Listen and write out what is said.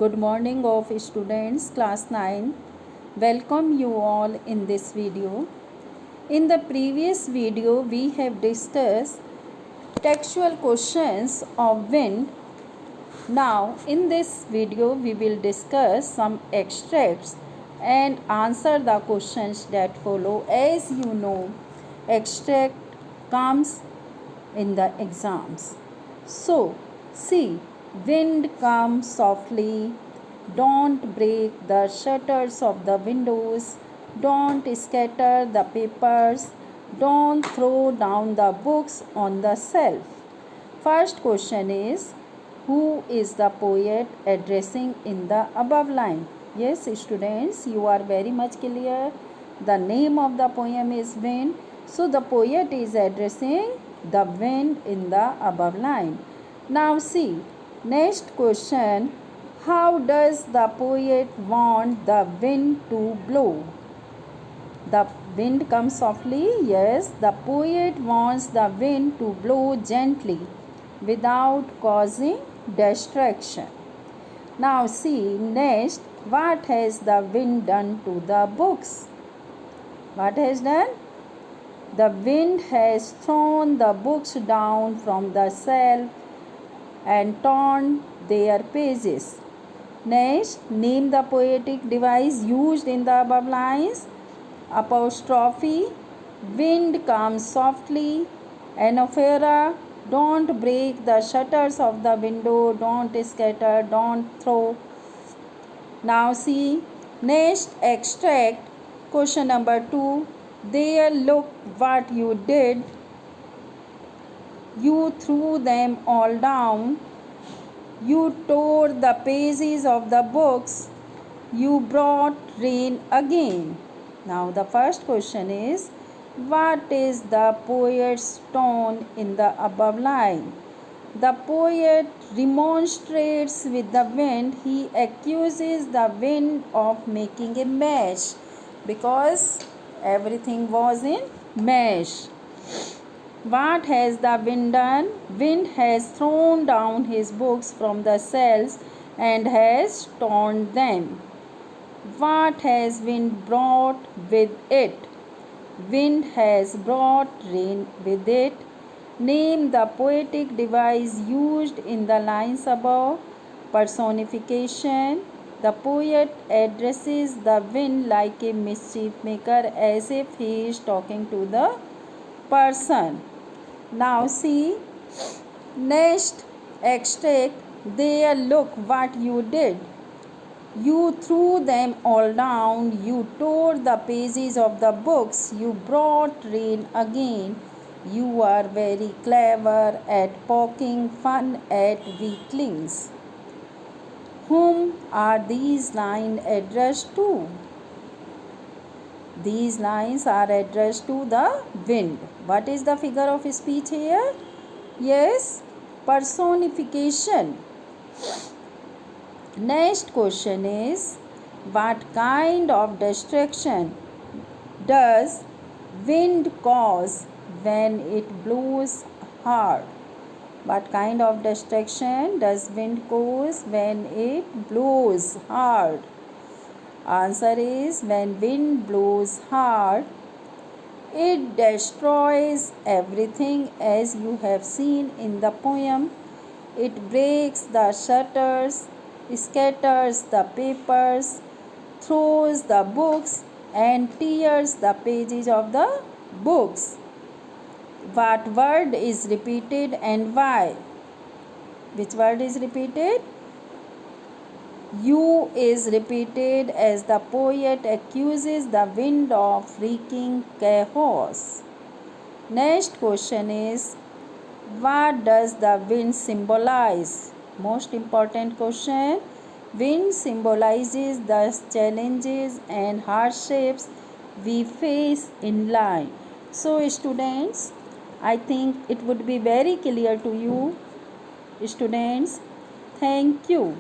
Good morning of students class 9. Welcome you all in this video. In the previous video we have discussed textual questions of wind. Now in this video we will discuss some extracts and answer the questions that follow. As you know, extract comes in the exams. So see, wind comes softly, don't break the shutters of the windows, don't scatter the papers, don't throw down the books on the shelf. First question is, who is the poet addressing in the above line? Yes, students, you are very much clear. The name of the poem is Wind. So the poet is addressing the wind in the above line. Now see, next question, how does the poet want the wind to blow? The wind comes softly. Yes, the poet wants the wind to blow gently without causing distraction. Now see, next, what has the wind done to the books? What has done? The wind has thrown the books down from the shelf and torn their pages. Next, name the poetic device used in the above lines. Apostrophe, wind comes softly. Anaphora, don't break the shutters of the window, don't scatter, don't throw. Now see, next extract, question number 2. There, look what you did. You threw them all down. You tore the pages of the books. You brought rain again. Now the first question is, what is the poet's tone in the above line? The poet remonstrates with the wind. He accuses the wind of making a mess because everything was in mess. What has the wind done? Wind has thrown down his books from the shelves and has torn them. What has wind brought with it? Wind has brought rain with it. Name the poetic device used in the lines above. Personification. The poet addresses the wind like a mischief maker as if he is talking to the person. Now see, next extract, there, look what you did. You threw them all down, you tore the pages of the books, you brought rain again. You are very clever at poking fun at weaklings. Whom are these lines addressed to? These lines are addressed to the wind. What is the figure of speech here? Yes, personification. Next question is, what kind of destruction does wind cause when it blows hard? What kind of destruction does wind cause when it blows hard? Answer is, when wind blows hard, it destroys everything as you have seen in the poem. It breaks the shutters, scatters the papers, throws the books and tears the pages of the books. What word is repeated and why? Which word is repeated? You is repeated as the poet accuses the wind of wreaking chaos. Next question is, what does the wind symbolize? Most important question. Wind symbolizes the challenges and hardships we face in life. So students, I think it would be very clear to you. Students, thank you.